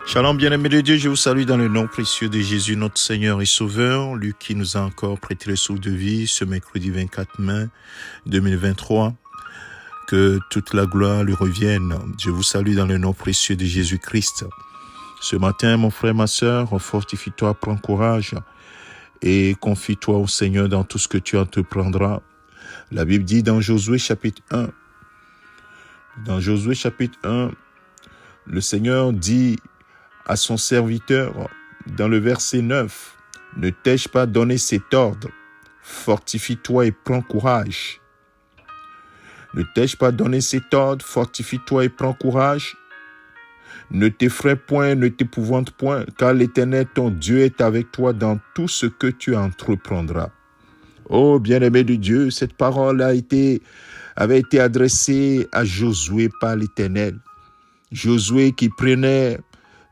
Shalom bien-aimés de Dieu, je vous salue dans le nom précieux de Jésus, notre Seigneur et Sauveur, lui qui nous a encore prêté le souffle de vie ce mercredi 24 mai 2023. Que toute la gloire lui revienne. Je vous salue dans le nom précieux de Jésus-Christ. Ce matin, mon frère, ma sœur, fortifie-toi, prends courage et confie-toi au Seigneur dans tout ce que tu entreprendras. La Bible dit dans Josué chapitre 1, le Seigneur dit à son serviteur, dans le verset 9, « Ne t'ai-je pas donné cet ordre? Fortifie-toi et prends courage. » Ne t'ai-je pas donné cet ordre? Fortifie-toi et prends courage. Ne t'effraie point, ne t'épouvante point, car l'Éternel, ton Dieu, est avec toi dans tout ce que tu entreprendras. Oh, bien-aimé de Dieu, cette parole avait été adressée à Josué par l'Éternel. Josué qui prenait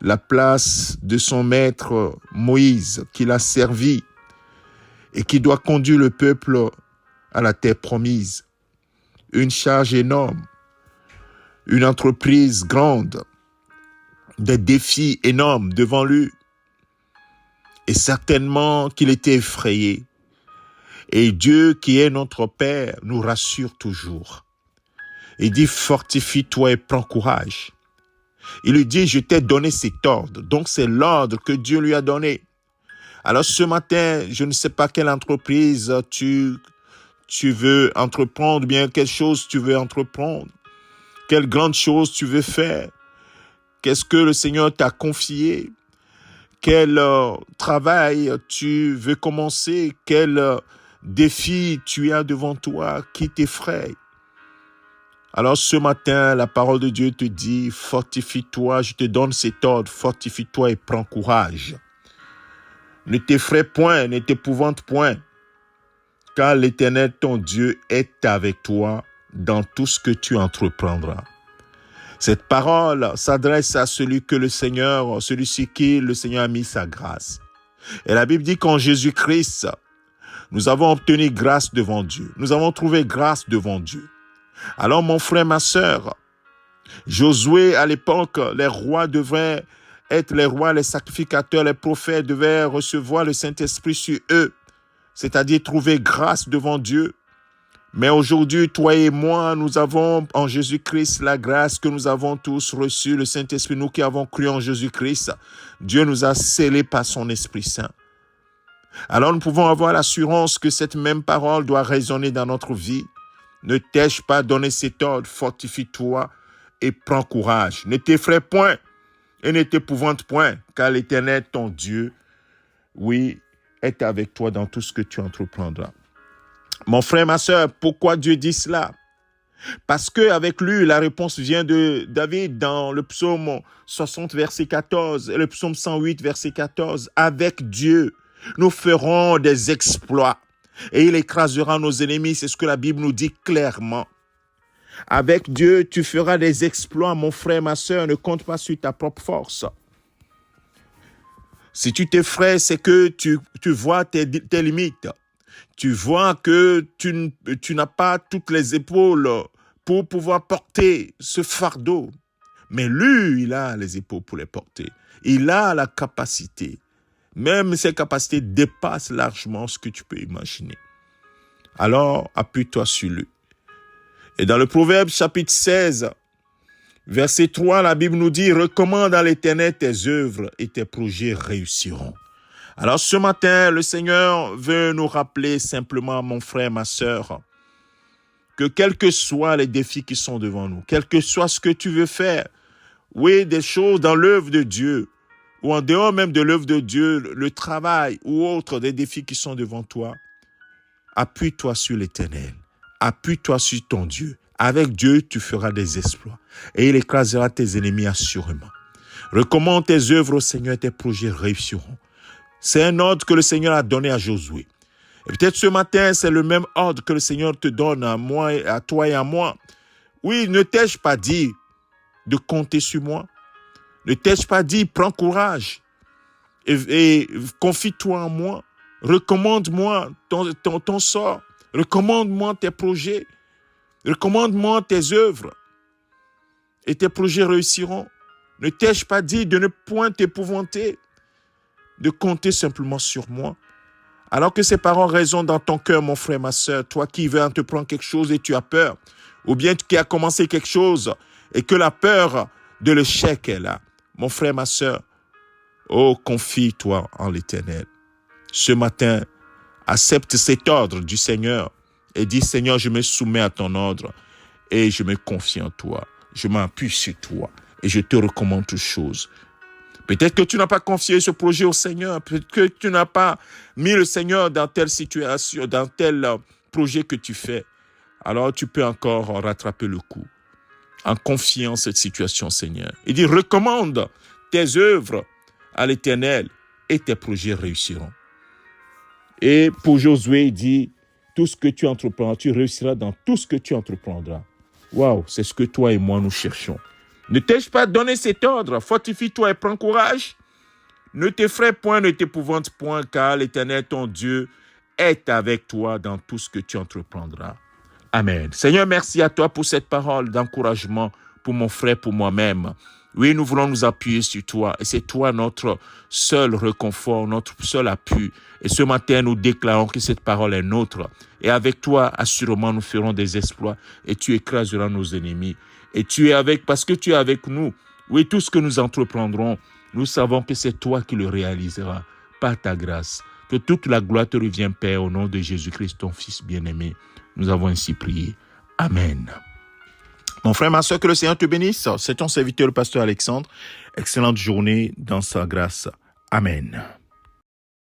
la place de son maître Moïse, qui l'a servi et qui doit conduire le peuple à la terre promise. Une charge énorme, une entreprise grande, des défis énormes devant lui. Et certainement qu'il était effrayé. Et Dieu qui est notre Père nous rassure toujours. Il dit, fortifie-toi et prends courage. Il lui dit, je t'ai donné cet ordre. Donc c'est l'ordre que Dieu lui a donné. Alors ce matin, je ne sais pas quelle entreprise tu veux entreprendre, bien quelle chose tu veux entreprendre. Quelle grande chose tu veux faire. Qu'est-ce que le Seigneur t'a confié? Quel travail tu veux commencer? Quel défi tu as devant toi qui t'effraie? Alors ce matin, la parole de Dieu te dit, fortifie-toi, je te donne cet ordre, fortifie-toi et prends courage. Ne t'effraie point, ne t'épouvante point, car l'Éternel, ton Dieu, est avec toi dans tout ce que tu entreprendras. Cette parole s'adresse à celui-ci qui le Seigneur a mis sa grâce. Et la Bible dit qu'en Jésus-Christ, nous avons obtenu grâce devant Dieu. Nous avons trouvé grâce devant Dieu. Alors mon frère, ma sœur, Josué, à l'époque, les rois devaient être les rois, les sacrificateurs, les prophètes devaient recevoir le Saint-Esprit sur eux, c'est-à-dire trouver grâce devant Dieu. Mais aujourd'hui, toi et moi, nous avons en Jésus-Christ la grâce que nous avons tous reçue, le Saint-Esprit, nous qui avons cru en Jésus-Christ. Dieu nous a scellés par son Esprit Saint. Alors nous pouvons avoir l'assurance que cette même parole doit résonner dans notre vie. Ne t'ai-je pas donné cet ordre, fortifie-toi et prends courage. Ne t'effraie point et ne t'épouvante point, car l'Éternel, ton Dieu, oui, est avec toi dans tout ce que tu entreprendras. Mon frère, ma sœur, pourquoi Dieu dit cela? Parce qu'avec lui, la réponse vient de David dans le psaume 60, verset 14, et le psaume 108, verset 14. Avec Dieu, nous ferons des exploits et il écrasera nos ennemis. C'est ce que la Bible nous dit clairement. Avec Dieu, tu feras des exploits, mon frère, ma sœur. Ne compte pas sur ta propre force. Si tu t'effraies, c'est que tu vois tes limites. Tu vois que tu n'as pas toutes les épaules pour pouvoir porter ce fardeau. Mais lui, il a les épaules pour les porter. Il a la capacité. Même ses capacités dépassent largement ce que tu peux imaginer. Alors, appuie-toi sur lui. Et dans le Proverbe chapitre 16, verset 3, la Bible nous dit « Recommande à l'Éternel tes œuvres et tes projets réussiront. » Alors ce matin, le Seigneur veut nous rappeler simplement, mon frère, ma sœur, que quels que soient les défis qui sont devant nous, quel que soit ce que tu veux faire, oui, des choses dans l'œuvre de Dieu, ou en dehors même de l'œuvre de Dieu, le travail ou autre des défis qui sont devant toi, appuie-toi sur l'Éternel, appuie-toi sur ton Dieu. Avec Dieu, tu feras des exploits et il écrasera tes ennemis assurément. Recommande tes œuvres au Seigneur et tes projets réussiront. C'est un ordre que le Seigneur a donné à Josué. Et peut-être ce matin, c'est le même ordre que le Seigneur te donne à moi, à toi et à moi. Oui, ne t'ai-je pas dit de compter sur moi? Ne t'ai-je pas dit, prends courage et confie-toi en moi. Recommande-moi ton sort. Recommande-moi tes projets. Recommande-moi tes œuvres. Et tes projets réussiront. Ne t'ai-je pas dit de ne point t'épouvanter, de compter simplement sur moi? Alors que ces paroles résonnent dans ton cœur, mon frère, ma soeur, toi qui veux entreprendre quelque chose et tu as peur, ou bien qui as commencé quelque chose et que la peur de l'échec est là. Mon frère, ma soeur, oh, confie-toi en l'Éternel. Ce matin, accepte cet ordre du Seigneur et dis, Seigneur, je me soumets à ton ordre et je me confie en toi. Je m'appuie sur toi et je te recommande toutes choses. Peut-être que tu n'as pas confié ce projet au Seigneur. Peut-être que tu n'as pas mis le Seigneur dans telle situation, dans tel projet que tu fais. Alors tu peux encore rattraper le coup en confiant cette situation, Seigneur. Il dit, recommande tes œuvres à l'Éternel et tes projets réussiront. Et pour Josué, il dit, tout ce que tu entreprendras, tu réussiras dans tout ce que tu entreprendras. Waouh, c'est ce que toi et moi nous cherchons. Ne t'ai-je pas donné cet ordre? Fortifie-toi et prends courage. Ne t'effraie point, ne t'épouvante point, car l'Éternel, ton Dieu, est avec toi dans tout ce que tu entreprendras. Amen. Seigneur, merci à toi pour cette parole d'encouragement pour mon frère, pour moi-même. Oui, nous voulons nous appuyer sur toi et c'est toi notre seul réconfort, notre seul appui. Et ce matin, nous déclarons que cette parole est nôtre. Et avec toi, assurément, nous ferons des exploits et tu écraseras nos ennemis. Et tu es avec, parce que tu es avec nous. Oui, tout ce que nous entreprendrons, nous savons que c'est toi qui le réaliseras par ta grâce. Que toute la gloire te revienne, Père, au nom de Jésus-Christ, ton Fils bien-aimé. Nous avons ainsi prié. Amen. Mon frère, ma soeur, que le Seigneur te bénisse. C'est ton serviteur, le pasteur Alexandre. Excellente journée dans sa grâce. Amen.